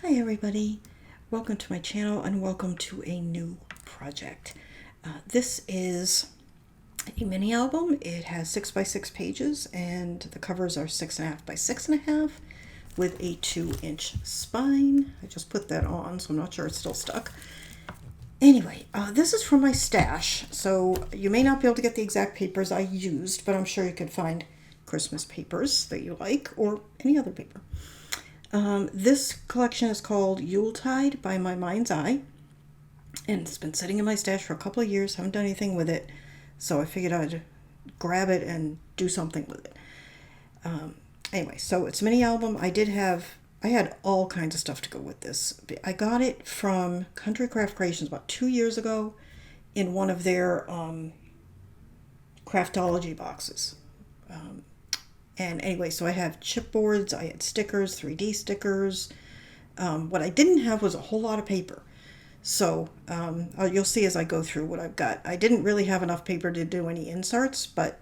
Hi everybody, welcome to my channel and welcome to a new project. This is a mini album. It has 6x6 pages and the covers are 6.5 by 6.5 with a 2-inch spine. I just put that on, so I'm not sure it's still stuck. Anyway, this is from my stash, so you may not be able to get the exact papers I used, but I'm sure you could find Christmas papers that you like or any other paper. This collection is called Yuletide by My Mind's Eye, and it's been sitting in my stash for a couple of years. Haven't done anything with it, so I figured I'd grab it and do something with it. Anyway, so it's a mini album. I had all kinds of stuff to go with this. I got it from Country Craft Creations about 2 years ago in one of their Craftology boxes. And anyway, so I have chipboards, I had stickers, 3D stickers. What I didn't have was a whole lot of paper. So you'll see as I go through what I've got. I didn't really have enough paper to do any inserts, but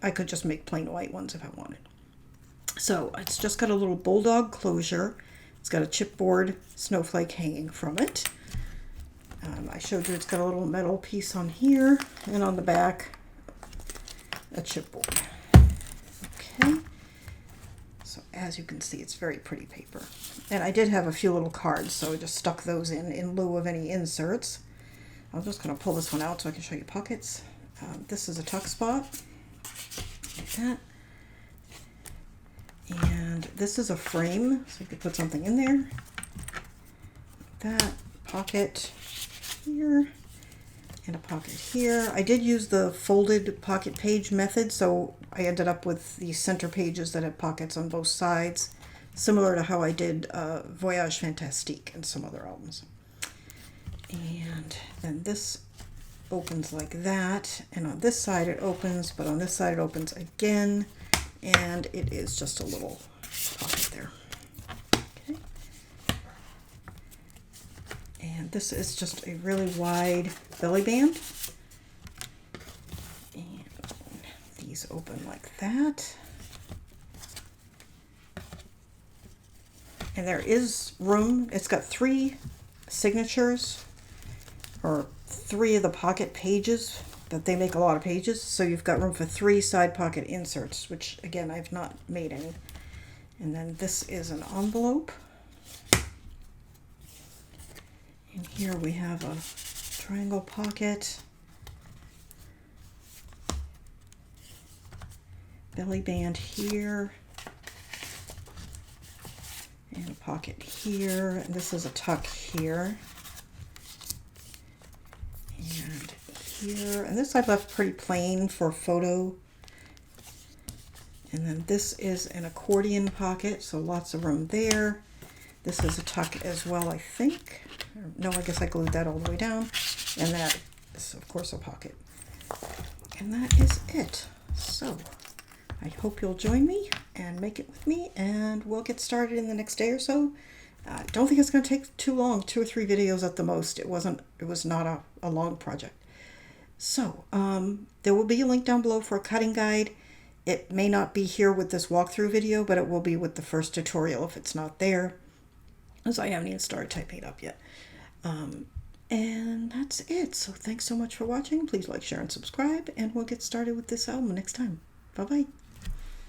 I could just make plain white ones if I wanted. So it's just got a little bulldog closure. It's got a chipboard snowflake hanging from it. I showed you it's got a little metal piece on here, and on the back, a chipboard. Okay, so as you can see, it's very pretty paper. And I did have a few little cards, so I just stuck those in lieu of any inserts. I'm just going to pull this one out so I can show you pockets. This is a tuck spot, like that. And this is a frame, so you could put something in there. Like that, pocket here. And a pocket here. I did use the folded pocket page method, so I ended up with the center pages that had pockets on both sides, similar to how I did Voyage Fantastique and some other albums. And then this opens like that, and on this side it opens, but on this side it opens again, and it is just a little pocket there. Okay. And this is just a really wide belly band. And these open like that. And there is room. It's got 3 signatures, or 3 of the pocket pages, but they make a lot of pages. So you've got room for 3 side pocket inserts, which again, I've not made any. And then this is an envelope. And here we have a triangle pocket, belly band here, and a pocket here, and this is a tuck here, and here, and this I left pretty plain for photo. And then this is an accordion pocket, so lots of room there. This is a tuck as well, I think. No, I guess I glued that all the way down. And that is, of course, a pocket. And that is it. So, I hope you'll join me and make it with me, and we'll get started in the next day or so. I don't think it's going to take too long, 2 or 3 videos at the most. It was not a long project. So, there will be a link down below for a cutting guide. It may not be here with this walkthrough video, but it will be with the first tutorial if it's not there, as I haven't even started typing it up yet. And that's it. So thanks so much for watching. Please like, share, and subscribe, and we'll get started with this album next time. Bye-bye.